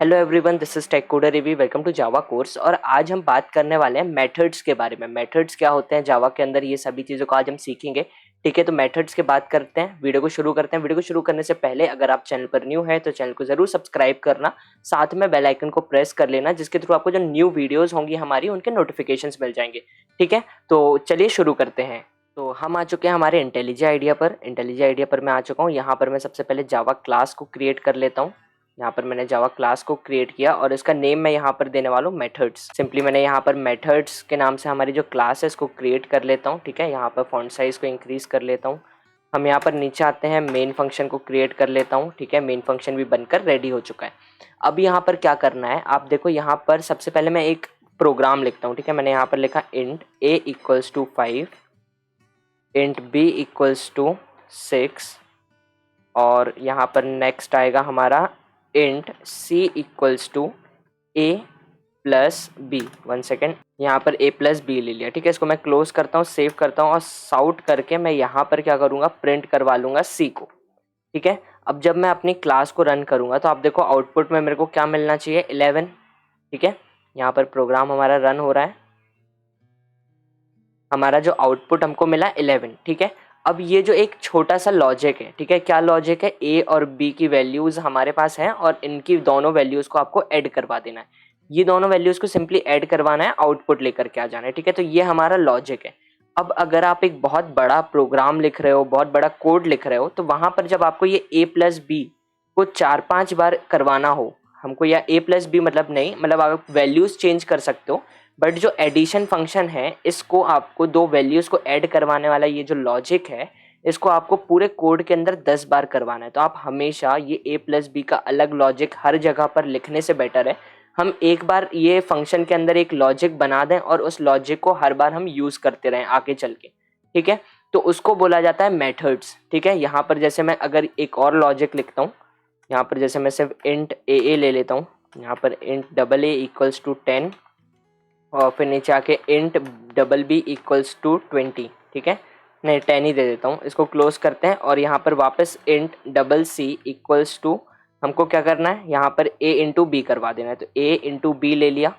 Hello everyone, this is tech coder Rivi. Welcome to Java course. और आज हम बात करने वाले हैं मेथड्स के बारे में। मेथड्स क्या होते हैं जावा के अंदर, ये सभी चीज़ों को आज हम सीखेंगे। ठीक है, तो मेथड्स की बात करते हैं। वीडियो को शुरू करते हैं। वीडियो को शुरू करने से पहले अगर आप चैनल पर न्यू है तो चैनल को जरूर सब्सक्राइब करना, साथ में बेल आइकन को प्रेस कर लेना, जिसके थ्रू आपको जो न्यू वीडियोज़ होंगी हमारी उनके नोटिफिकेशंस मिल जाएंगे। ठीक है, तो चलिए शुरू करते हैं। तो हम आ चुके हैं हमारे इंटेलिजेंट आइडिया पर। इंटेलिजेंट आइडिया पर मैं आ चुका हूँ। यहाँ पर मैं सबसे पहले जावा क्लास को क्रिएट कर लेता हूँ। यहाँ पर मैंने जावा क्लास को क्रिएट किया और इसका नेम मैं यहाँ पर देने वाला हूँ मेथड्स। सिंपली मैंने यहाँ पर मेथड्स के नाम से हमारी जो क्लास है इसको क्रिएट कर लेता हूँ। ठीक है, यहाँ पर फॉन्ट साइज को इंक्रीज कर लेता हूँ। हम यहाँ पर नीचे आते हैं, मेन फंक्शन को क्रिएट कर लेता हूँ। ठीक है, मेन फंक्शन भी बनकर रेडी हो चुका है। अब यहाँ पर क्या करना है, आप देखो यहाँ पर सबसे पहले मैं एक प्रोग्राम लिखता हूँ। ठीक है, मैंने यहाँ पर लिखा int a equals to 5, int b equals to 6 और यहाँ पर नेक्स्ट आएगा हमारा int c equals to a plus b. 1 second, यहाँ पर a प्लस बी ले लिया। ठीक है, इसको मैं क्लोज करता हूँ, सेव करता हूँ और साउट करके मैं यहाँ पर क्या करूँगा, प्रिंट करवा लूँगा c को। ठीक है, अब जब मैं अपनी क्लास को रन करूँगा तो आप देखो आउटपुट में मेरे को क्या मिलना चाहिए, 11। ठीक है, यहाँ पर प्रोग्राम हमारा रन हो रहा है। हमारा जो आउटपुट हमको मिला 11। ठीक है, अब ये जो एक छोटा सा लॉजिक है, ठीक है, क्या लॉजिक है, ए और बी की वैल्यूज हमारे पास हैं और इनकी दोनों वैल्यूज को आपको ऐड करवा देना है। ये दोनों वैल्यूज को सिंपली ऐड करवाना है, आउटपुट लेकर के आ जाना है। ठीक है, तो ये हमारा लॉजिक है। अब अगर आप एक बहुत बड़ा प्रोग्राम लिख रहे हो, बहुत बड़ा कोड लिख रहे हो, तो वहां पर जब आपको ये ए प्लस बी को 4-5 बार करवाना हो हमको, या ए प्लस बी मतलब नहीं, मतलब आप वैल्यूज चेंज कर सकते हो, बट जो एडिशन फंक्शन है इसको आपको दो वैल्यूज को ऐड करवाने वाला ये जो लॉजिक है इसको आपको पूरे कोड के अंदर 10 बार करवाना है। तो आप हमेशा ये a प्लस बी का अलग लॉजिक हर जगह पर लिखने से बेटर है हम एक बार ये फंक्शन के अंदर एक लॉजिक बना दें और उस लॉजिक को हर बार हम यूज करते रहें आगे चल के। ठीक है, तो उसको बोला जाता है मेथड्स। ठीक है, यहाँ पर जैसे मैं अगर एक और लॉजिक लिखता हूँ, यहाँ पर जैसे मैं सिर्फ इंट ए ले लेता हूँ, यहाँ पर int double a equals to 10 और फिर नीचे आके int double b equals to 20। ठीक है, नहीं 10 ही दे देता हूँ। इसको क्लोज करते हैं और यहाँ पर वापस int double c equals to, हमको क्या करना है, यहाँ पर a इंटू बी करवा देना है। तो a इंटू बी ले लिया।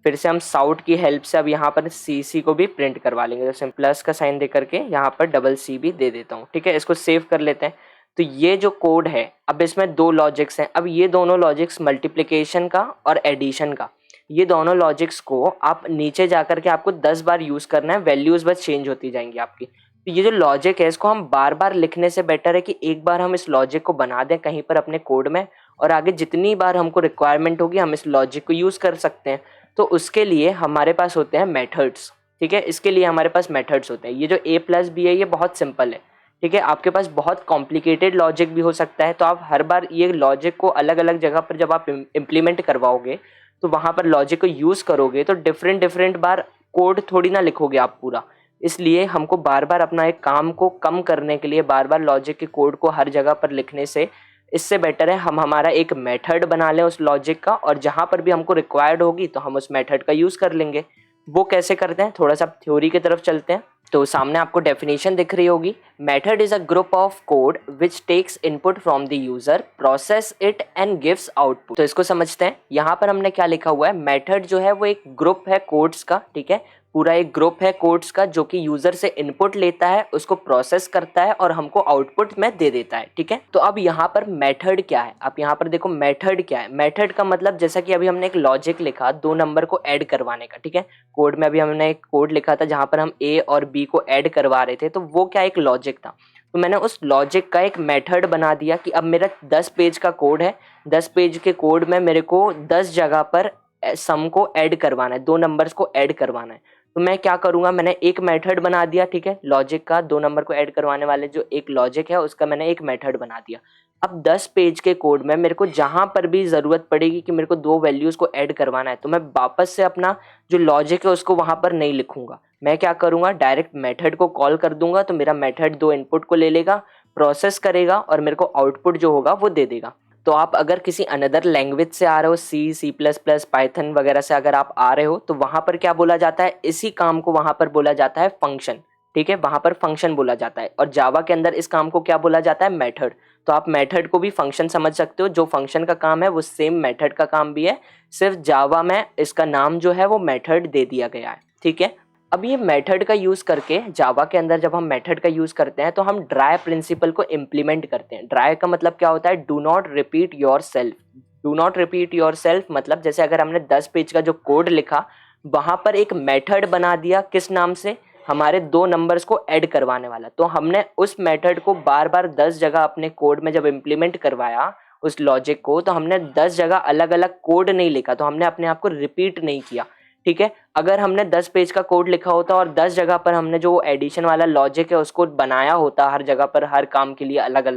फिर से हम साउट की हेल्प से अब यहाँ पर सी को भी प्रिंट करवा लेंगे। जैसे प्लस का साइन दे करके यहाँ पर डबल सी भी दे देता हूँ। ठीक है, इसको सेव कर लेते हैं। तो ये जो कोड है, अब इसमें दो लॉजिक्स हैं। अब ये दोनों लॉजिक्स मल्टीप्लिकेशन का और एडिशन का, ये दोनों लॉजिक्स को आप नीचे जाकर के आपको 10 बार यूज करना है, वैल्यूज बस चेंज होती जाएंगी आपकी। तो ये जो लॉजिक है इसको हम बार बार लिखने से बेटर है कि एक बार हम इस लॉजिक को बना दें कहीं पर अपने कोड में, और आगे जितनी बार हमको रिक्वायरमेंट होगी हम इस लॉजिक को यूज कर सकते हैं। तो उसके लिए हमारे पास होते हैं मेथड्स। ठीक है, इसके लिए हमारे पास मेथड्स होते हैं। ये जो a प्लस बी है ये बहुत सिंपल है। ठीक है, आपके पास बहुत कॉम्प्लिकेटेड लॉजिक भी हो सकता है, तो आप हर बार ये लॉजिक को अलग अलग जगह पर जब आप इम्प्लीमेंट करवाओगे तो वहां पर लॉजिक को यूज करोगे तो डिफरेंट डिफरेंट बार कोड थोड़ी ना लिखोगे आप पूरा। इसलिए हमको बार बार अपना एक काम को कम करने के लिए बार बार लॉजिक के कोड को हर जगह पर लिखने से इससे बेटर है हम हमारा एक मेथड बना लें उस लॉजिक का, और जहां पर भी हमको रिक्वायर्ड होगी तो हम उस मेथड का यूज कर लेंगे। वो कैसे करते हैं, थोड़ा सा थ्योरी की तरफ चलते हैं। तो सामने आपको डेफिनेशन दिख रही होगी, method is a group of code which takes input from the user, process it and gives output. तो इसको समझते हैं। यहाँ पर हमने क्या लिखा हुआ है, मेथड जो है वो एक ग्रुप है कोड्स का। ठीक है, पूरा एक ग्रुप है कोड्स का जो कि यूजर से इनपुट लेता है, उसको प्रोसेस करता है और हमको आउटपुट में दे देता है। ठीक है, तो अब यहाँ पर मेथड क्या है, आप यहाँ पर देखो मेथड क्या है। मेथड का मतलब जैसा कि अभी हमने एक लॉजिक लिखा 2 नंबर को ऐड करवाने का। ठीक है, कोड में अभी हमने एक कोड लिखा था जहां पर हम ए और बी को ऐड करवा रहे थे, तो वो क्या एक लॉजिक था। तो मैंने उस लॉजिक का एक मेथड बना दिया कि अब मेरा 10 पेज का कोड है, 10 पेज के कोड में मेरे को 10 जगह पर सम को ऐड करवाना है, 2 नंबर्स को ऐड करवाना है। तो मैं क्या करूंगा, मैंने एक मेथड बना दिया। ठीक है, लॉजिक का 2 नंबर को ऐड करवाने वाले जो एक लॉजिक है उसका मैंने एक मेथड बना दिया। अब 10 पेज के कोड में मेरे को जहां पर भी जरूरत पड़ेगी कि मेरे को 2 वैल्यूज को ऐड करवाना है, तो मैं वापस से अपना जो लॉजिक है उसको वहां पर नहीं लिखूंगा। मैं क्या करूंगा, डायरेक्ट मेथड को कॉल कर दूंगा। तो मेरा मेथड 2 इनपुट को ले लेगा, प्रोसेस करेगा और मेरे को आउटपुट जो होगा वो दे देगा। तो आप अगर किसी अनदर लैंग्वेज से आ रहे हो, सी प्लस प्लस, पाइथन वगैरह से अगर आप आ रहे हो, तो वहां पर क्या बोला जाता है, इसी काम को वहां पर बोला जाता है फंक्शन। ठीक है, वहां पर फंक्शन बोला जाता है। और जावा के अंदर इस काम को क्या बोला जाता है, मेथड। तो आप मेथड को भी फंक्शन समझ सकते हो, जो फंक्शन का काम है वो सेम मेथड का काम भी है, सिर्फ जावा में इसका नाम जो है वो मेथड दे दिया गया है। ठीक है, अब ये मेथड का यूज करके जावा के अंदर जब हम मेथड का यूज करते हैं तो हम ड्राई प्रिंसिपल को इम्प्लीमेंट करते हैं। ड्राई का मतलब क्या होता है, do not repeat your self. Do not repeat your self मतलब जैसे अगर हमने 10 पेज का जो कोड लिखा, वहां पर एक मेथड बना दिया, किस नाम से, हमारे दो नंबर्स को ऐड करवाने वाला। तो हमने उस मेथड को बार बार 10 जगह अपने कोड में जब इम्प्लीमेंट करवाया उस लॉजिक को, तो हमने 10 जगह अलग अलग कोड नहीं लिखा, तो हमने अपने आप को रिपीट नहीं किया। ठीक है, अगर हमने 10 पेज का कोड लिखा होता और 10 जगह पर हमने जो एडिशन वाला लॉजिक है उसको बनाया होता, हर जगह पर हर काम के लिए अलग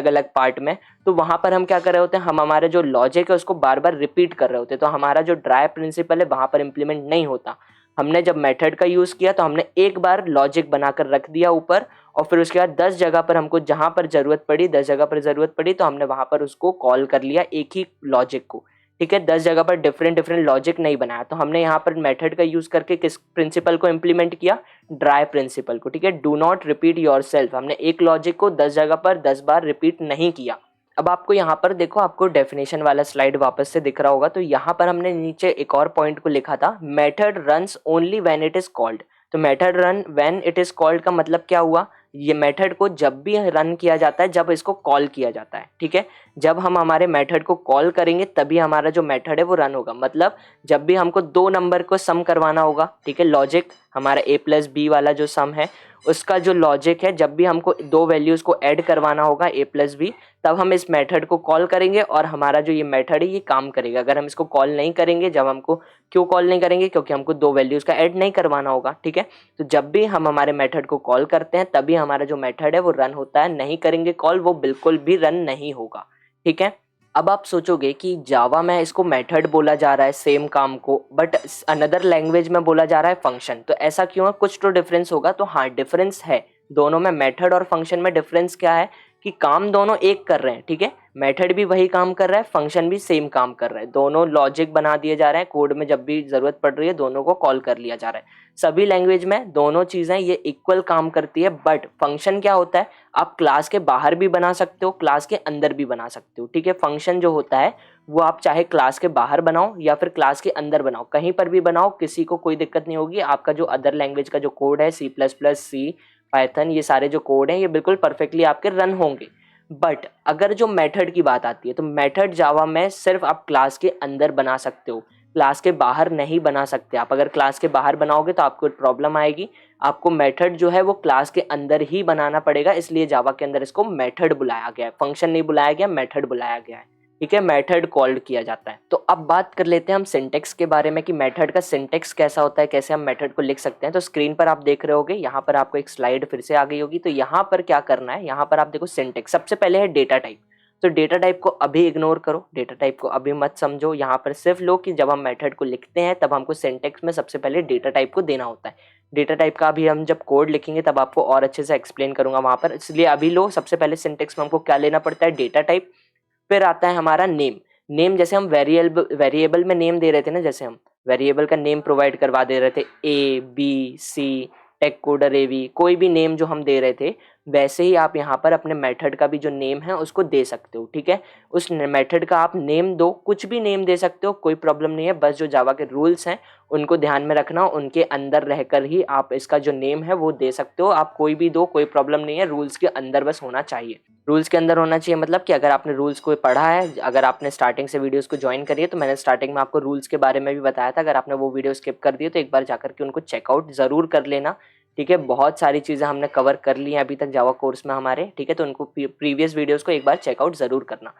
अलग पार्ट में, तो वहां पर हम क्या कर रहे होते हैं, हम हमारे जो लॉजिक है उसको बार बार रिपीट कर रहे होते, तो हमारा जो ड्राई प्रिंसिपल है वहां पर इंप्लीमेंट नहीं होता। हमने जब मेथड का यूज किया तो हमने एक बार लॉजिक बनाकर रख दिया ऊपर, और फिर उसके बाद 10 जगह पर हमको जहां पर जरूरत पड़ी, 10 जगह पर जरूरत पड़ी तो हमने वहां पर उसको कॉल कर लिया एक ही लॉजिक को। ठीक है, 10 जगह पर डिफरेंट लॉजिक नहीं बनाया, तो हमने यहाँ पर मेथड का यूज करके किस प्रिंसिपल को इंप्लीमेंट किया, ड्राई प्रिंसिपल को। ठीक है, डू नॉट रिपीट योरसेल्फ, हमने एक लॉजिक को 10 जगह पर 10 बार रिपीट नहीं किया। अब आपको यहाँ पर देखो, आपको डेफिनेशन वाला स्लाइड वापस से दिख रहा होगा, तो यहाँ पर हमने नीचे एक और पॉइंट को लिखा था, method runs only when it is called. तो method run when it is called का मतलब क्या हुआ, ये मेथड को जब भी रन किया जाता है जब इसको कॉल किया जाता है। ठीक है, जब हम हमारे मेथड को कॉल करेंगे तभी हमारा जो मेथड है वो रन होगा। मतलब जब भी हमको दो नंबर को सम करवाना होगा, ठीक है, लॉजिक हमारा a प्लस बी वाला जो सम है उसका जो लॉजिक है, जब भी हमको दो वैल्यूज को ऐड करवाना होगा a प्लस बी, तब हम इस मेथड को कॉल करेंगे और हमारा जो ये मेथड है ये काम करेगा। अगर हम इसको कॉल नहीं करेंगे, जब हमको, क्यों कॉल नहीं करेंगे, क्योंकि हमको दो वैल्यूज का ऐड नहीं करवाना होगा। ठीक है, तो जब भी हम हमारे मेथड को कॉल करते हैं तभी हमारा जो मेथड है वो रन होता है, नहीं करेंगे कॉल वो बिल्कुल भी रन नहीं होगा। ठीक है, अब आप सोचोगे कि जावा में इसको मेथड बोला जा रहा है सेम काम को, बट अनदर लैंग्वेज में बोला जा रहा है फंक्शन, तो ऐसा क्यों है, कुछ तो डिफरेंस होगा। तो हाँ, डिफरेंस है दोनों में, मेथड और फंक्शन में डिफरेंस क्या है कि काम दोनों एक कर रहे हैं। ठीक है, मेथड भी वही काम कर रहा है, फंक्शन भी सेम काम कर रहा है, दोनों लॉजिक बना दिए जा रहे हैं कोड में, जब भी जरूरत पड़ रही है दोनों को कॉल कर लिया जा रहा है। सभी लैंग्वेज में दोनों चीजें ये इक्वल काम करती है। बट फंक्शन क्या होता है, आप क्लास के बाहर भी बना सकते हो, क्लास के अंदर भी बना सकते हो। ठीक है, फंक्शन जो होता है वो आप चाहे क्लास के बाहर बनाओ या फिर क्लास के अंदर बनाओ, कहीं पर भी बनाओ, किसी को कोई दिक्कत नहीं होगी। आपका जो अदर लैंग्वेज का जो कोड है, सी प्लस प्लस, सी, पाइथन, ये सारे जो कोड हैं ये बिल्कुल परफेक्टली आपके रन होंगे। बट अगर जो मेथड की बात आती है, तो मेथड जावा में सिर्फ आप क्लास के अंदर बना सकते हो, क्लास के बाहर नहीं बना सकते। आप अगर क्लास के बाहर बनाओगे तो आपको प्रॉब्लम आएगी, आपको मेथड जो है वो क्लास के अंदर ही बनाना पड़ेगा, इसलिए जावा के अंदर इसको मेथड बुलाया गया है, फंक्शन नहीं बुलाया गया, मेथड बुलाया गया है। ठीक है, मेथड कॉल्ड किया जाता है। तो अब बात कर लेते हैं हम सिंटेक्स के बारे में कि मेथड का सिंटेक्स कैसा होता है, कैसे हम मेथड को लिख सकते हैं। तो स्क्रीन पर आप देख रहे होगे, यहाँ पर आपको एक स्लाइड फिर से आ गई होगी। तो यहाँ पर क्या करना है, यहाँ पर आप देखो सिंटेक्स, सबसे पहले है डेटा टाइप। तो डेटा टाइप को अभी इग्नोर करो, डेटा टाइप को अभी मत समझो, यहाँ पर सिर्फ लो कि जब हम मेथड को लिखते हैं तब हमको सिंटेक्स में सबसे पहले डेटा टाइप को देना होता है। डेटा टाइप का अभी हम जब कोड लिखेंगे तब आपको और अच्छे से एक्सप्लेन करूंगा वहां पर, इसलिए अभी लो, सबसे पहले सिंटेक्स में हमको क्या लेना पड़ता है, डेटा टाइप। फिर आता है हमारा नेम। नेम जैसे हम वेरिएबल में नेम दे रहे थे ना, जैसे हम वेरिएबल का नेम प्रोवाइड करवा दे रहे थे, A B C, tech coder Avi, कोई भी नेम जो हम दे रहे थे, वैसे ही आप यहाँ पर अपने मेथड का भी जो नेम है उसको दे सकते हो। ठीक है, उस मेथड का आप नेम दो, कुछ भी नेम दे सकते हो, कोई प्रॉब्लम नहीं है, बस जो जावा के रूल्स हैं उनको ध्यान में रखना, उनके अंदर रहकर ही आप इसका जो नेम है वो दे सकते हो। आप कोई भी दो, कोई प्रॉब्लम नहीं है, रूल्स के अंदर बस होना चाहिए। रूल्स के अंदर होना चाहिए मतलब कि अगर आपने रूल्स को पढ़ा है, अगर आपने स्टार्टिंग से वीडियोस को ज्वाइन करी है, तो मैंने स्टार्टिंग में आपको रूल्स के बारे में भी बताया था। अगर आपने वो वीडियो स्किप कर दिए तो एक बार जाकर के उनको चेकआउट जरूर कर लेना। ठीक है, बहुत सारी चीज़ें हमने कवर कर ली हैं अभी तक जावा कोर्स में हमारे। ठीक है, तो उनको प्रीवियस वीडियोस को एक बार चेकआउट जरूर करना।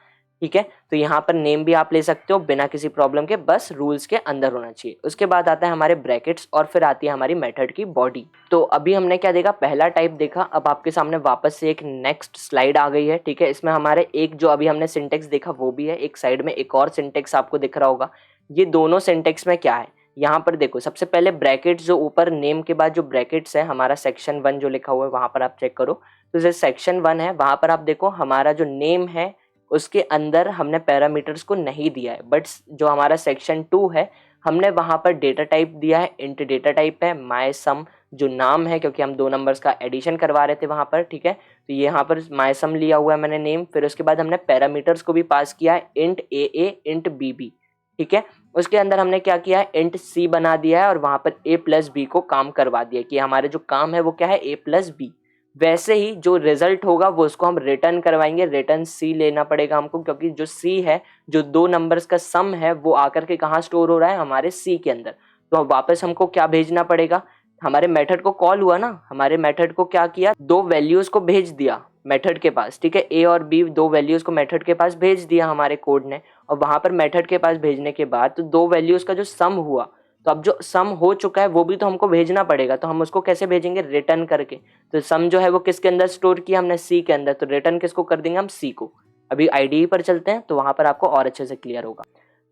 ठीक है, तो यहाँ पर नेम भी आप ले सकते हो बिना किसी प्रॉब्लम के, बस रूल्स के अंदर होना चाहिए। उसके बाद आता है हमारे ब्रैकेट्स और फिर आती है हमारी मेथड की बॉडी। तो अभी हमने क्या देखा, पहला टाइप देखा। अब आपके सामने वापस से एक नेक्स्ट स्लाइड आ गई है। ठीक है, इसमें हमारे एक जो अभी हमने सिंटेक्स देखा वो भी है, एक साइड में एक और सिंटेक्स आपको दिख रहा होगा। ये दोनों सिंटेक्स में क्या है, यहाँ पर देखो, सबसे पहले ब्रैकेट्स जो ऊपर नेम के बाद जो ब्रैकेट्स है, हमारा सेक्शन 1 जो लिखा हुआ है वहां पर आप चेक करो। तो जैसे सेक्शन 1 है वहां पर आप देखो, हमारा जो नेम है उसके अंदर हमने पैरामीटर्स को नहीं दिया है, बट जो हमारा सेक्शन 2 है हमने वहां पर डेटा टाइप दिया है, इंट डेटा टाइप है, माय सम। जो नाम है, क्योंकि हम 2 नंबर्स का एडिशन करवा रहे थे वहाँ पर, ठीक है। तो ये यहाँ पर मायसम लिया हुआ है मैंने नेम, फिर उसके बाद हमने पैरामीटर्स को भी पास किया है, इंट ए इंट बी, ठीक है। उसके अंदर हमने क्या किया है, इंट सी बना दिया है और वहाँ पर ए प्लस बी को काम करवा दिया कि हमारे जो काम है वो क्या है, ए प्लस बी। वैसे ही जो रिजल्ट होगा वो उसको हम रिटर्न करवाएंगे, रिटर्न सी लेना पड़ेगा हमको, क्योंकि जो सी है, जो 2 नंबर्स का सम है, वो आकर के कहाँ स्टोर हो रहा है, हमारे सी के अंदर। तो वापस हमको क्या भेजना पड़ेगा, हमारे मेथड को कॉल हुआ ना, हमारे मेथड को क्या किया, 2 वैल्यूज को भेज दिया मेथड के पास, ठीक है। ए और बी 2 वैल्यूज को मेथड के पास भेज दिया हमारे कोड ने, और वहां पर मेथड के पास भेजने के बाद तो 2 वैल्यूज का जो सम हुआ, तो अब जो सम हो चुका है वो भी तो हमको भेजना पड़ेगा। तो हम उसको कैसे भेजेंगे, रिटर्न करके। तो सम जो है वो किसके अंदर स्टोर किया हमने, सी के अंदर, तो रिटर्न किसको कर देंगे हम, सी को। अभी आईडीई पर चलते हैं तो वहां पर आपको और अच्छे से क्लियर होगा।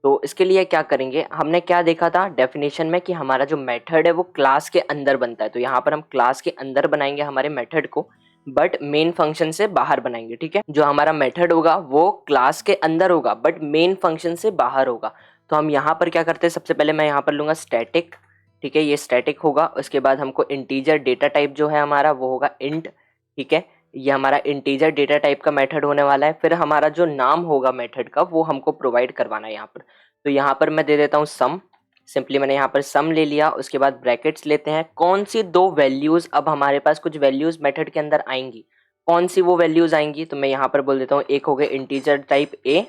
तो इसके लिए क्या करेंगे, हमने क्या देखा था डेफिनेशन में कि हमारा जो मेथड है वो क्लास के अंदर बनता है। तो यहाँ पर हम क्लास के अंदर बनाएंगे हमारे मेथड को, बट मेन फंक्शन से बाहर बनाएंगे, ठीक है। जो हमारा मेथड होगा वो क्लास के अंदर होगा बट मेन फंक्शन से बाहर होगा। तो हम यहाँ पर क्या करते हैं, सबसे पहले मैं यहाँ पर लूंगा स्टैटिक, ठीक है, ये स्टैटिक होगा। उसके बाद हमको इंटीजर डेटा टाइप जो है हमारा वो होगा इंट, ठीक है। ये हमारा इंटीजर डेटा टाइप का मेथड होने वाला है। फिर हमारा जो नाम होगा मेथड का वो हमको प्रोवाइड करवाना है यहाँ पर। तो यहाँ पर मैं दे देता हूँ सम, सिंपली मैंने यहाँ पर सम ले लिया। उसके बाद ब्रैकेट्स लेते हैं, कौन सी 2 वैल्यूज, अब हमारे पास कुछ वैल्यूज मेथड के अंदर आएंगी, कौन सी वो वैल्यूज आएंगी, तो मैं यहाँ पर बोल देता हूँ, एक हो गए इंटीजर टाइप ए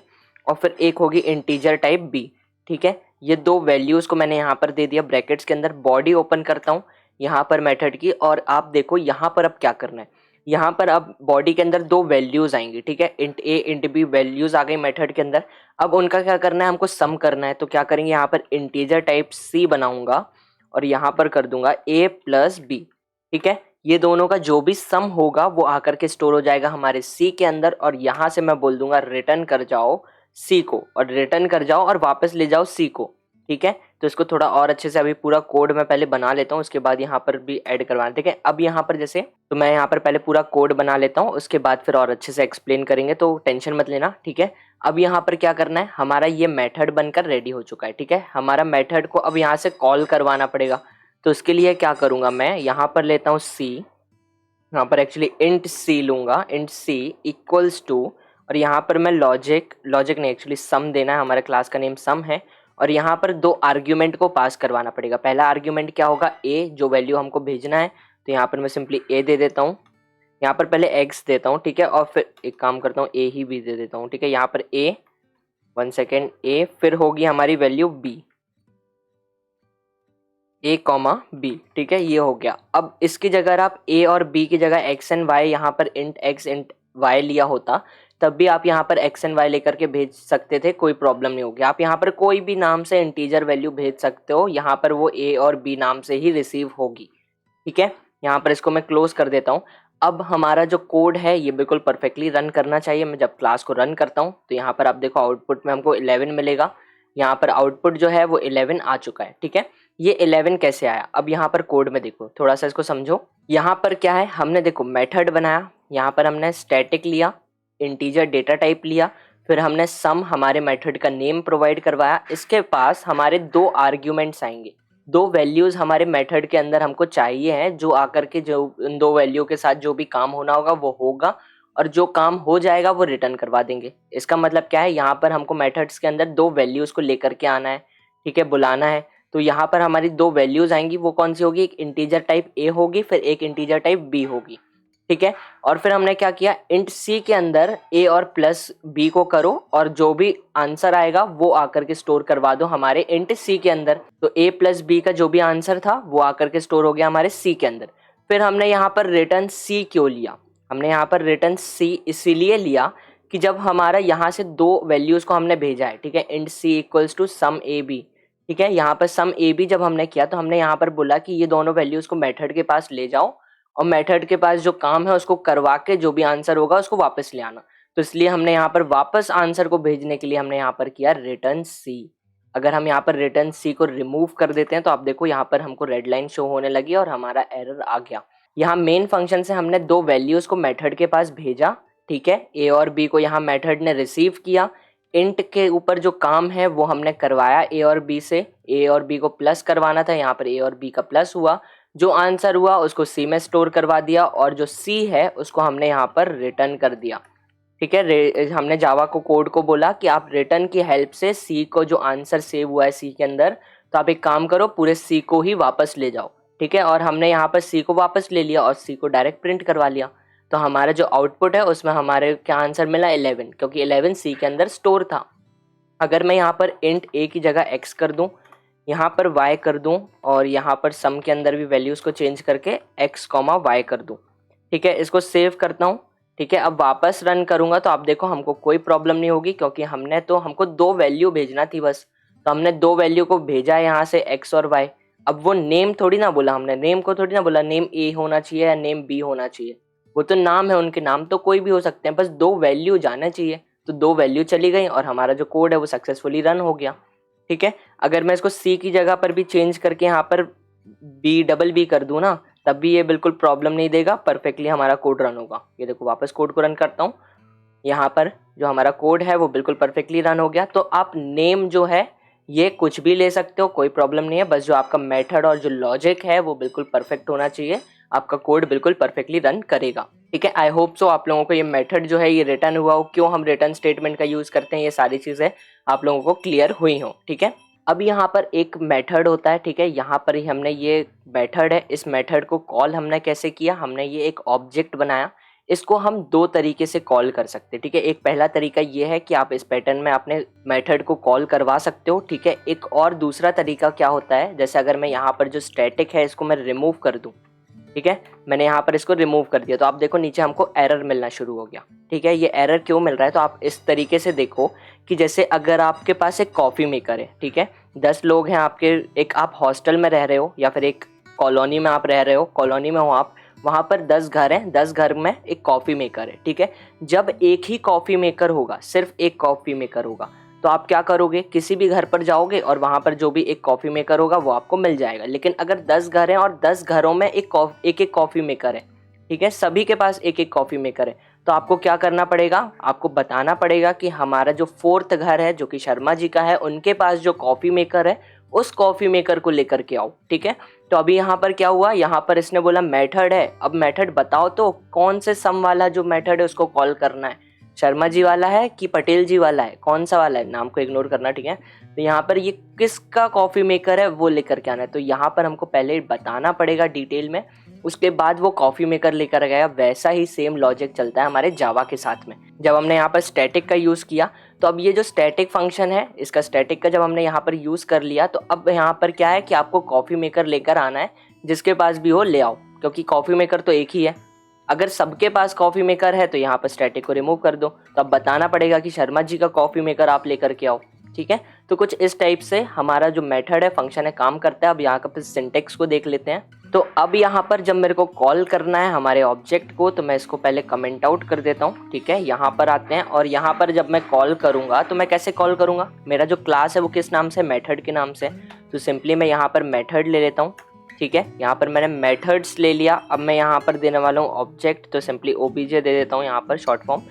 और फिर एक होगी इंटीजर टाइप बी, ठीक है। ये 2 वैल्यूज को मैंने यहाँ पर दे दिया ब्रैकेट्स के अंदर। बॉडी ओपन करता हूँ यहाँ पर मेथड की, और आप देखो यहाँ पर अब क्या करना है, यहाँ पर अब बॉडी के अंदर 2 वैल्यूज आएंगी, ठीक है, इंट ए इंट बी वैल्यूज आ गई मेथड के अंदर। अब उनका क्या करना है, हमको सम करना है। तो क्या करेंगे, यहाँ पर इंटीजर टाइप सी बनाऊंगा और यहाँ पर कर दूंगा ए प्लस बी, ठीक है। ये दोनों का जो भी सम होगा वो आकर के स्टोर हो जाएगा हमारे सी के अंदर, और यहाँ से मैं बोल दूंगा रिटर्न कर जाओ सी को, और रिटर्न कर जाओ और वापस ले जाओ सी को, ठीक है। तो इसको थोड़ा और अच्छे से अभी पूरा कोड मैं पहले बना लेता हूँ, उसके बाद यहाँ पर भी ऐड करवाना, ठीक है। अब यहाँ पर जैसे, तो मैं यहाँ पर पहले पूरा कोड बना लेता हूँ, उसके बाद फिर और अच्छे से एक्सप्लेन करेंगे, तो टेंशन मत लेना, ठीक है। अब यहाँ पर क्या करना है, हमारा ये मेथड बनकर रेडी हो चुका है, ठीक है। हमारा मेथड को अब यहाँ से कॉल करवाना पड़ेगा। तो उसके लिए क्या करूँगा, मैं यहाँ पर लेता हूँ सी, यहाँ पर एक्चुअली इंट सी लूंगा, इंट सी इक्वल्स टू, और यहाँ पर मैं लॉजिक नहीं एक्चुअली सम देना है, हमारे क्लास का नेम सम है, और यहाँ पर 2 आर्ग्यूमेंट को पास करवाना पड़ेगा। पहला आर्ग्यूमेंट क्या होगा, ए, जो वैल्यू हमको भेजना है, तो यहाँ पर मैं सिंपली ए दे देता हूँ, यहाँ पर पहले एक्स देता हूँ, ठीक है, और फिर एक काम करता हूँ ए ही भी दे देता हूँ, ठीक है। यहाँ पर ए, 1 सेकेंड, ए, फिर होगी हमारी वैल्यू बी, ए कॉमा बी, ठीक है, ये हो गया। अब इसकी जगह आप ए और बी की जगह एक्स एंड वाई, यहाँ पर इंट एक्स इंट वाई लिया होता, तब भी आप यहाँ पर एक्स एंड वाई लेकर के भेज सकते थे, कोई प्रॉब्लम नहीं होगी। आप यहाँ पर कोई भी नाम से इंटीजर वैल्यू भेज सकते हो, यहाँ पर वो ए और बी नाम से ही रिसीव होगी, ठीक है। यहाँ पर इसको मैं क्लोज कर देता हूँ। अब हमारा जो कोड है ये बिल्कुल परफेक्टली रन करना चाहिए। मैं जब क्लास को रन करता हूँ तो यहाँ पर आप देखो आउटपुट में हमको 11 मिलेगा, यहाँ पर आउटपुट जो है वो 11 आ चुका है, ठीक है। ये 11 कैसे आया, अब यहाँ पर कोड में देखो, थोड़ा सा इसको समझो। यहाँ पर क्या है, हमने देखो मेथड बनाया, यहाँ पर हमने स्टैटिक लिया, इंटीजर डेटा टाइप लिया, फिर हमने सम हमारे मेथड का नेम प्रोवाइड करवाया। इसके पास हमारे 2 आर्ग्यूमेंट्स आएंगे, 2 वैल्यूज हमारे मेथड के अंदर हमको चाहिए हैं, जो आकर के जो इन 2 वैल्यू के साथ जो भी काम होना होगा वो होगा, और जो काम हो जाएगा वो रिटर्न करवा देंगे। इसका मतलब क्या है, यहाँ पर हमको मेथड्स के अंदर 2 वैल्यूज को लेकर के आना है, ठीक है, बुलाना है। तो यहाँ पर हमारी 2 वैल्यूज आएंगी, वो कौन सी होगी, एक इंटीजर टाइप ए होगी, फिर एक इंटीजर टाइप बी होगी, ठीक है। और फिर हमने क्या किया, इंट सी के अंदर ए और प्लस बी को करो, और जो भी आंसर आएगा वो आकर के स्टोर करवा दो हमारे इंट सी के अंदर। तो ए प्लस बी का जो भी आंसर था वो आकर के स्टोर हो गया हमारे सी के अंदर। फिर हमने यहाँ पर रिटर्न सी क्यों लिया, हमने यहाँ पर रिटर्न सी इसीलिए लिया कि जब हमारा यहाँ से 2 वैल्यूज को हमने भेजा है, ठीक है, int c equals to sum a b, ठीक है। यहाँ पर सम ए बी जब हमने किया तो हमने यहाँ पर बोला कि ये दोनों वैल्यूज को मेथड के पास ले जाओ, और मेथड के पास जो काम है उसको करवा के जो भी आंसर होगा उसको वापस ले आना। तो इसलिए हमने यहाँ पर वापस आंसर को भेजने के लिए हमने यहाँ पर किया रिटर्न सी। अगर हम यहाँ पर रिटर्न सी को रिमूव कर देते हैं तो आप देखो यहाँ पर हमको रेड लाइन शो होने लगी और हमारा एरर आ गया। यहाँ मेन फंक्शन से हमने 2 वैल्यूज को मेथड के पास भेजा, ठीक है, ए और बी को यहाँ मेथड ने रिसीव किया। इंट के ऊपर जो काम है वो हमने करवाया ए और बी से, ए और बी को प्लस करवाना था, यहाँ पर ए और बी का प्लस हुआ। जो आंसर हुआ उसको सी में स्टोर करवा दिया और जो सी है उसको हमने यहाँ पर रिटर्न कर दिया। ठीक है, हमने जावा को कोड को बोला कि आप रिटर्न की हेल्प से सी को जो आंसर सेव हुआ है सी के अंदर, तो आप एक काम करो पूरे सी को ही वापस ले जाओ। ठीक है, और हमने यहाँ पर सी को वापस ले लिया और सी को डायरेक्ट प्रिंट करवा लिया। तो हमारा जो आउटपुट है उसमें हमारे क्या आंसर मिला 11, क्योंकि 11 सी के अंदर स्टोर था। अगर मैं यहाँ पर इंट ए की जगह एक्स कर दूँ, यहाँ पर y कर दूँ और यहाँ पर सम के अंदर भी वैल्यूज़ को चेंज करके x, y कर दूँ। ठीक है, इसको सेव करता हूँ। ठीक है, अब वापस रन करूँगा तो आप देखो हमको कोई प्रॉब्लम नहीं होगी, क्योंकि हमको 2 वैल्यू भेजना थी बस। तो हमने 2 वैल्यू को भेजा यहाँ से x और y। अब वो नेम थोड़ी ना बोला, हमने नेम को थोड़ी ना बोला नेम a होना चाहिए या नेम b होना चाहिए। वो तो नाम है, उनके नाम तो कोई भी हो सकते हैं, बस 2 वैल्यू जाना चाहिए। तो 2 वैल्यू चली गई और हमारा जो कोड है वो सक्सेसफुली रन हो गया। ठीक है, अगर मैं इसको सी की जगह पर भी चेंज करके यहाँ पर बी कर दूँ ना, तब भी ये बिल्कुल प्रॉब्लम नहीं देगा, परफेक्टली हमारा कोड रन होगा। ये देखो वापस कोड को रन करता हूँ, यहाँ पर जो हमारा कोड है वो बिल्कुल परफेक्टली रन हो गया। तो आप नेम जो है ये कुछ भी ले सकते हो, कोई प्रॉब्लम नहीं है, बस जो आपका मेथड और जो लॉजिक है वो बिल्कुल परफेक्ट होना चाहिए, आपका कोड बिल्कुल परफेक्टली रन करेगा। ठीक है, आई होप सो आप लोगों को ये मेथड जो है ये रिटर्न हुआ हो, क्यों हम रिटर्न स्टेटमेंट का यूज़ करते हैं, ये सारी चीज़ें आप लोगों को क्लियर हुई हो। ठीक है, अब यहाँ पर एक मेथड होता है। ठीक है, यहाँ पर ही हमने ये मेथड है, इस मेथड को कॉल हमने कैसे किया, हमने ये एक ऑब्जेक्ट बनाया, इसको हम 2 तरीके से कॉल कर सकते हैं। ठीक है, एक पहला तरीका ये है कि आप इस पैटर्न में अपने मेथड को कॉल करवा सकते हो। ठीक है, एक और दूसरा तरीका क्या होता है, जैसे अगर मैं यहाँ पर जो स्टैटिक है इसको मैं रिमूव कर दूँ। ठीक है, मैंने यहाँ पर इसको रिमूव कर दिया तो आप देखो नीचे हमको एरर मिलना शुरू हो गया। ठीक है, ये एरर क्यों मिल रहा है, तो आप इस तरीके से देखो कि जैसे अगर आपके पास एक कॉफ़ी मेकर है, ठीक है, 10 लोग हैं आपके, एक आप हॉस्टल में रह रहे हो या फिर एक कॉलोनी में आप रह रहे हो, कॉलोनी में हो आप, वहाँ पर 10 घर हैं, 10 घर में एक कॉफ़ी मेकर है। ठीक है, जब एक ही कॉफ़ी मेकर होगा, सिर्फ एक कॉफ़ी मेकर होगा, तो आप क्या करोगे, किसी भी घर पर जाओगे और वहाँ पर जो भी एक कॉफ़ी मेकर होगा वो आपको मिल जाएगा। लेकिन अगर 10 घर हैं और 10 घरों में एक कॉफ़ी मेकर है, ठीक है, सभी के पास एक एक कॉफ़ी मेकर है, तो आपको क्या करना पड़ेगा, आपको बताना पड़ेगा कि हमारा जो 4th घर है जो कि शर्मा जी का है, उनके पास जो कॉफ़ी मेकर है उस कॉफ़ी मेकर को लेकर के आओ। ठीक है, तो अभी यहाँ पर क्या हुआ, यहाँ पर इसने बोला मेथड है, अब मेथड बताओ तो कौन से सम वाला जो मेथड है उसको कॉल करना है, शर्मा जी वाला है कि पटेल जी वाला है, कौन सा वाला है, नाम को इग्नोर करना। ठीक है, तो यहाँ पर ये किसका कॉफ़ी मेकर है वो लेकर के आना है, तो यहाँ पर हमको पहले बताना पड़ेगा डिटेल में, उसके बाद वो कॉफ़ी मेकर लेकर गया। वैसा ही सेम लॉजिक चलता है हमारे जावा के साथ में। जब हमने यहाँ पर स्टैटिक का यूज़ किया तो अब ये जो स्टैटिक फंक्शन है, इसका स्टैटिक का जब हमने यहाँ पर यूज़ कर लिया, तो अब यहाँ पर क्या है कि आपको कॉफ़ी मेकर लेकर आना है, जिसके पास भी हो ले आओ, क्योंकि कॉफ़ी मेकर तो एक ही है। अगर सबके पास कॉफ़ी मेकर है तो यहाँ पर स्टैटिक को रिमूव कर दो, तो अब बताना पड़ेगा कि शर्मा जी का कॉफ़ी मेकर आप लेकर के आओ। ठीक है, तो कुछ इस टाइप से हमारा जो मेथड है, फंक्शन है, काम करता है। अब यहाँ का सिंटेक्स को देख लेते हैं। तो अब यहाँ पर जब मेरे को कॉल करना है हमारे ऑब्जेक्ट को, तो मैं इसको पहले कमेंट आउट कर देता हूँ। ठीक है, यहाँ पर आते हैं और यहाँ पर जब मैं कॉल करूँगा तो मैं कैसे कॉल करूँगा, मेरा जो क्लास है वो किस नाम से, मेथड के नाम से, तो सिंपली मैं यहाँ पर मेथड ले लेता हूँ। ठीक है, यहाँ पर मैंने मेथड्स ले लिया। अब मैं यहाँ पर देने वाला हूँ ऑब्जेक्ट, तो सिंपली ओबीजे दे देता हूँ, यहाँ पर शॉर्ट फॉर्म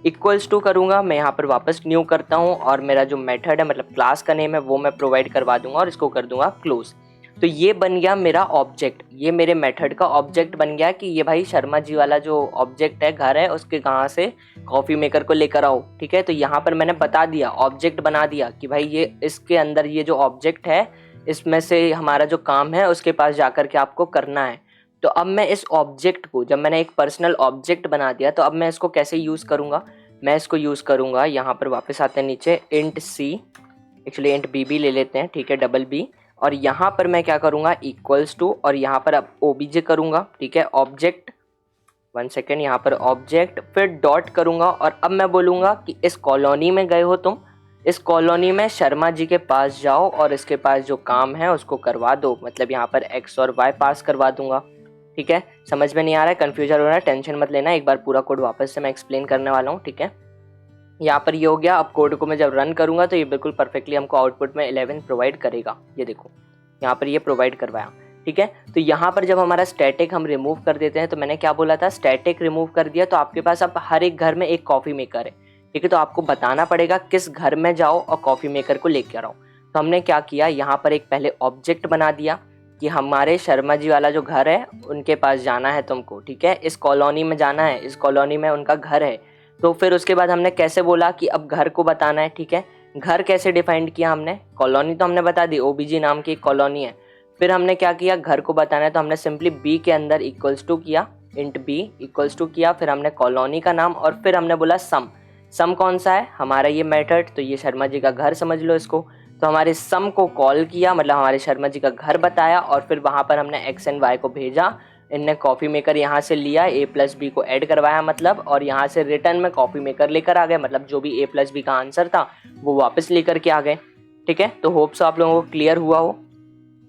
इक्वल्स टू करूँगा, मैं यहाँ पर वापस न्यू करता हूँ और मेरा जो मेथड है, मतलब क्लास का नेम है, वो मैं प्रोवाइड करवा दूंगा और इसको कर दूंगा क्लोज। तो ये बन गया मेरा ऑब्जेक्ट, ये मेरे मेथड का ऑब्जेक्ट बन गया कि ये भाई शर्मा जी वाला जो ऑब्जेक्ट है, घर है, उसके कहाँ से कॉफ़ी मेकर को लेकर आओ। ठीक है, तो यहाँ पर मैंने बता दिया, ऑब्जेक्ट बना दिया कि भाई ये इसके अंदर ये जो ऑब्जेक्ट है, इसमें से हमारा जो काम है उसके पास जाकर के आपको करना है। तो अब मैं इस ऑब्जेक्ट को, जब मैंने एक पर्सनल ऑब्जेक्ट बना दिया, तो अब मैं इसको कैसे यूज़ करूँगा, मैं इसको यूज़ करूँगा, यहाँ पर वापस आते हैं नीचे, इंट सी, एक्चुअली इंट बी ले लेते हैं। ठीक है, डबल बी, और यहाँ पर मैं क्या करूँगा, इक्वल्स टू, और यहाँ पर अब ओबीजे करूँगा। ठीक है, ऑब्जेक्ट, 1 सेकेंड, यहाँ पर ऑब्जेक्ट, फिर डॉट करूँगा और अब मैं बोलूँगा कि इस कॉलोनी में गए हो तुम, इस कॉलोनी में शर्मा जी के पास जाओ और इसके पास जो काम है उसको करवा दो, मतलब यहाँ पर एक्स और वाई पास करवा दूंगा। ठीक है, समझ में नहीं आ रहा है, कन्फ्यूजन हो रहा है, टेंशन मत लेना, एक बार पूरा कोड वापस से मैं एक्सप्लेन करने वाला हूँ। ठीक है, यहाँ पर ये हो गया। अब कोड को मैं जब रन करूँगा तो ये बिल्कुल परफेक्टली हमको आउटपुट में 11 प्रोवाइड करेगा। ये देखो यहाँ पर ये प्रोवाइड करवाया। ठीक है, तो यहाँ पर जब हमारा स्टैटिक हम रिमूव कर देते हैं, तो मैंने क्या बोला था, स्टैटिक रिमूव कर दिया तो आपके पास अब हर एक घर में एक कॉफ़ी मेकर है। ठीक है, तो आपको बताना पड़ेगा किस घर में जाओ और कॉफ़ी मेकर को लेकर आओ। तो हमने क्या किया, यहाँ पर एक पहले ऑब्जेक्ट बना दिया, कि हमारे शर्मा जी वाला जो घर है उनके पास जाना है तुमको, ठीक है, इस कॉलोनी में जाना है, इस कॉलोनी में उनका घर है। तो फिर उसके बाद हमने कैसे बोला कि अब घर को बताना है, ठीक है। घर कैसे डिफाइंड किया हमने, कॉलोनी तो हमने बता दी, ओबीजी नाम की एक कॉलोनी है। फिर हमने क्या किया, घर को बताना है तो हमने सिंपली बी के अंदर इक्वल्स टू किया, इंट बी इक्वल्स टू किया, फिर हमने कॉलोनी का नाम और फिर हमने बोला सम। सम कौन सा है, हमारा ये मेथड, तो ये शर्मा जी का घर समझ लो इसको। तो हमारे सम को कॉल किया, मतलब हमारे शर्मा जी का घर बताया, और फिर वहाँ पर हमने एक्स एंड वाई को भेजा। इनने कॉफ़ी मेकर यहाँ से लिया, ए प्लस बी को ऐड करवाया मतलब, और यहाँ से रिटर्न में कॉफ़ी मेकर लेकर आ गए, मतलब जो भी ए प्लस बी का आंसर था वो वापस लेकर के आ गए, ठीक है। तो होप्स आप लोगों को क्लियर हुआ हो,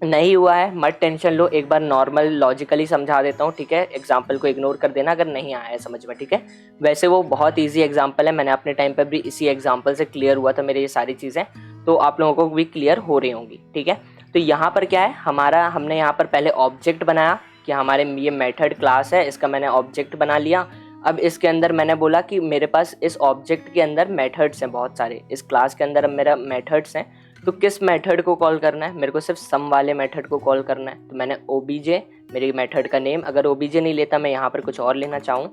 नहीं हुआ है मत टेंशन लो, एक बार नॉर्मल लॉजिकली समझा देता हूँ, ठीक है। एग्जाम्पल को इग्नोर कर देना अगर नहीं आया है समझ में, ठीक है। वैसे वो बहुत इजी एग्जाम्पल है, मैंने अपने टाइम पर भी इसी एग्जाम्पल से क्लियर हुआ था मेरे ये सारी चीज़ें, तो आप लोगों को भी क्लियर हो रही होंगी, ठीक है। तो यहाँ पर क्या है हमारा, हमने यहाँ पर पहले ऑब्जेक्ट बनाया कि हमारे ये मेथड क्लास है, इसका मैंने ऑब्जेक्ट बना लिया। अब इसके अंदर मैंने बोला कि मेरे पास इस ऑब्जेक्ट के अंदर मेथड्स हैं बहुत सारे, इस क्लास के अंदर अब मेरा मेथड्स हैं, तो किस मेथड को कॉल करना है, मेरे को सिर्फ सम वाले मेथड को कॉल करना है। तो मैंने ओबीजे, मेरे मेथड का नेम, अगर ओबीजे नहीं लेता मैं यहाँ पर कुछ और लेना चाहूँ,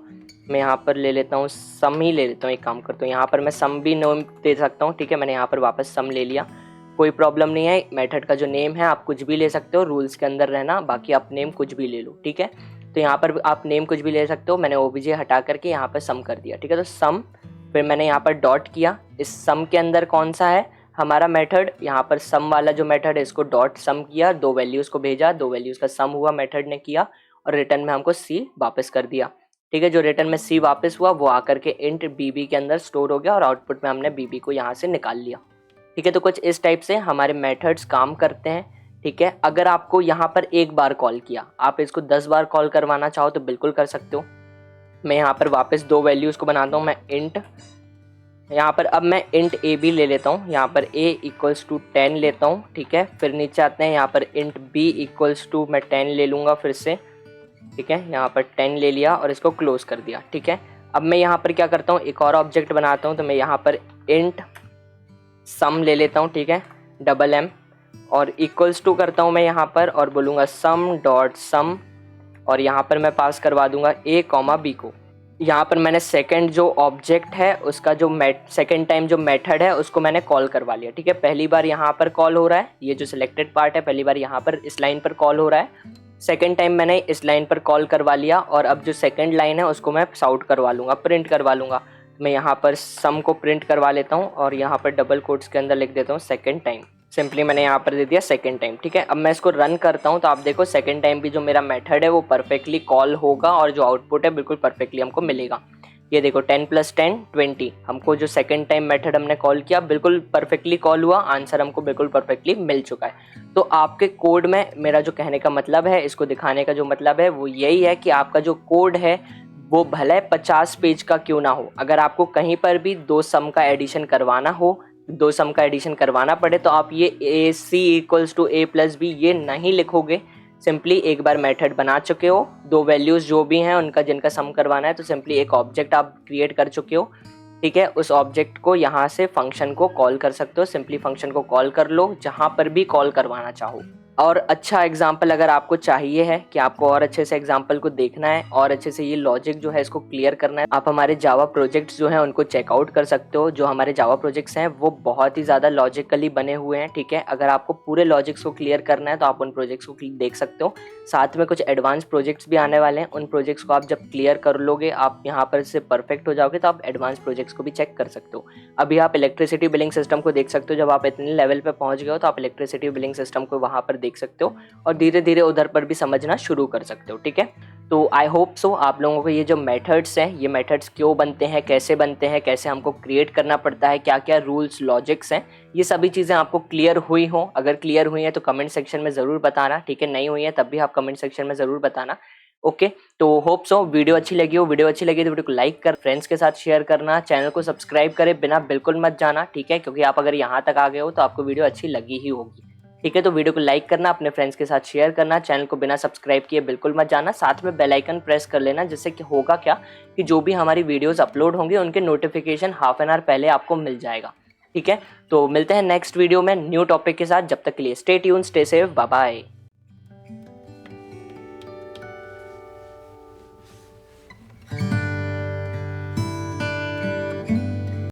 मैं यहाँ पर ले लेता हूँ सम ही ले लेता हूँ, एक काम करता हूँ यहाँ पर मैं सम भी नेम दे सकता हूँ, ठीक है। मैंने यहाँ पर वापस सम ले लिया, कोई प्रॉब्लम नहीं है, मेथड का जो नेम है आप कुछ भी ले सकते हो, रूल्स के अंदर रहना, बाकी आप नेम कुछ भी ले लो, ठीक है। तो यहाँ पर आप नेम कुछ भी ले सकते हो, मैंने ओबीजे हटा करके यहाँ पर सम कर दिया, ठीक है। तो सम, फिर मैंने यहाँ पर डॉट किया, इस सम के अंदर कौन सा है हमारा मेथड, यहाँ पर सम वाला जो मेथड है इसको डॉट सम किया, दो वैल्यूज़ को भेजा, दो वैल्यूज़ का सम हुआ मेथड ने किया, और रिटर्न में हमको सी वापस कर दिया, ठीक है। जो रिटर्न में सी वापस हुआ वो आकर के इंट बीबी के अंदर स्टोर हो गया, और आउटपुट में हमने बीबी को यहाँ से निकाल लिया, ठीक है। तो कुछ इस टाइप से हमारे मेथड्स काम करते हैं, ठीक है। अगर आपको यहाँ पर एक बार कॉल किया, आप इसको 10 बार कॉल करवाना चाहो तो बिल्कुल कर सकते हो। मैं यहाँ पर वापस दो वैल्यूज़ को बनाता हूँ, मैं इंट, यहाँ पर अब मैं इंट ए बी ले लेता हूँ, यहाँ पर a इक्वल्स टू 10 लेता हूँ, ठीक है। फिर नीचे आते हैं, यहाँ पर इंट b इक्वल्स टू मैं 10 ले लूँगा फिर से, ठीक है। यहाँ पर 10 ले लिया और इसको क्लोज कर दिया, ठीक है। अब मैं यहाँ पर क्या करता हूँ, एक और ऑब्जेक्ट बनाता हूँ, तो मैं यहाँ पर इंट सम ले लेता हूँ, ठीक है, डबल एम, और इक्वल्स टू करता हूँ मैं यहाँ पर, और बोलूँगा सम डॉट सम, और यहाँ पर मैं पास करवा दूँगा a कॉमा b को। यहाँ पर मैंने सेकंड जो ऑब्जेक्ट है उसका जो सेकंड टाइम जो मेथड है उसको मैंने कॉल करवा लिया, ठीक है। पहली बार यहाँ पर कॉल हो रहा है, ये जो सिलेक्टेड पार्ट है पहली बार यहाँ पर इस लाइन पर कॉल हो रहा है, सेकंड टाइम मैंने इस लाइन पर कॉल करवा लिया, और अब जो सेकंड लाइन है उसको मैं साउट करवा लूँगा, प्रिंट करवा लूँगा। मैं यहाँ पर सम को प्रिंट करवा लेता हूँ, और यहाँ पर डबल कोट्स के अंदर लिख देता हूँ सेकंड टाइम, सिंपली मैंने यहाँ पर दे दिया सेकंड टाइम, ठीक है। अब मैं इसको रन करता हूँ तो आप देखो सेकंड टाइम भी जो मेरा मेथड है वो परफेक्टली कॉल होगा, और जो आउटपुट है बिल्कुल परफेक्टली हमको मिलेगा। ये देखो 10 + 10 20, हमको जो सेकंड टाइम मेथड हमने कॉल किया बिल्कुल परफेक्टली कॉल हुआ, आंसर हमको बिल्कुल परफेक्टली मिल चुका है। तो आपके कोड में, मेरा जो कहने का मतलब है, इसको दिखाने का जो मतलब है वो यही है कि आपका जो कोड है वो भले 50 पेज का क्यों ना हो, अगर आपको कहीं पर भी दो सम का एडिशन करवाना हो, दो सम का एडिशन करवाना पड़े, तो आप ये A C equals to A plus B ये नहीं लिखोगे, सिंपली एक बार मेथड बना चुके हो, दो वैल्यूज़ जो भी हैं उनका जिनका सम करवाना है, तो सिंपली एक ऑब्जेक्ट आप क्रिएट कर चुके हो, ठीक है। उस ऑब्जेक्ट को यहाँ से फंक्शन को कॉल कर सकते हो, सिंपली फंक्शन को कॉल कर लो जहाँ पर भी कॉल करवाना चाहो। और अच्छा एग्जाम्पल अगर आपको चाहिए है कि आपको और अच्छे से एग्जाम्पल को देखना है और अच्छे से ये लॉजिक जो है इसको क्लियर करना है, आप हमारे जावा प्रोजेक्ट्स जो हैं उनको चेकआउट कर सकते हो। जो हमारे जावा प्रोजेक्ट्स हैं वो बहुत ही ज़्यादा लॉजिकली बने हुए हैं, ठीक है। अगर आपको पूरे लॉजिक्स को क्लियर करना है तो आप उन प्रोजेक्ट्स को देख सकते हो। साथ में कुछ एडवांस प्रोजेक्ट्स भी आने वाले हैं, उन प्रोजेक्ट्स को आप जब क्लियर कर लोगे, आप यहाँ पर से परफेक्ट हो जाओगे, तो आप एडवांस प्रोजेक्ट्स को भी चेक कर सकते हो। अभी आप इलेक्ट्रिसिटी बिलिंग सिस्टम को देख सकते हो, जब आप इतने लेवल पे पहुँच गए हो तो आप इलेक्ट्रिसिटी बिलिंग सिस्टम को वहाँ पर देख सकते हो, और धीरे धीरे उधर पर भी समझना शुरू कर सकते हो, ठीक है। तो आई होप सो आप लोगों को ये जो मेथड्स हैं, ये मेथड्स क्यों बनते हैं, कैसे बनते हैं, कैसे हमको क्रिएट करना पड़ता है, क्या क्या रूल्स लॉजिक्स हैं, ये सभी चीज़ें आपको क्लियर हुई हो। अगर क्लियर हुई है तो कमेंट सेक्शन में ज़रूर बताना, ठीक है। नहीं हुई है तब भी आप कमेंट सेक्शन में ज़रूर बताना, ओके। तो होप सो वीडियो अच्छी लगी हो, वीडियो अच्छी लगी तो वीडियो को लाइक कर, फ्रेंड्स के साथ शेयर करना, चैनल को सब्सक्राइब करे बिना बिल्कुल मत जाना, ठीक है, क्योंकि आप अगर यहाँ तक आ गए हो तो आपको वीडियो अच्छी लगी ही होगी, ठीक है। तो वीडियो को लाइक करना, अपने फ्रेंड्स के साथ शेयर करना, चैनल को बिना सब्सक्राइब किए बिल्कुल मत जाना, साथ में बेल आइकन प्रेस कर लेना, जिससे कि होगा क्या कि जो भी हमारी वीडियोस अपलोड होंगे उनके नोटिफिकेशन हाफ एन आवर पहले आपको मिल जाएगा, ठीक है। तो मिलते हैं नेक्स्ट वीडियो में न्यू टॉपिक के साथ, जब तक के लिए stay tune, stay safe, bye bye.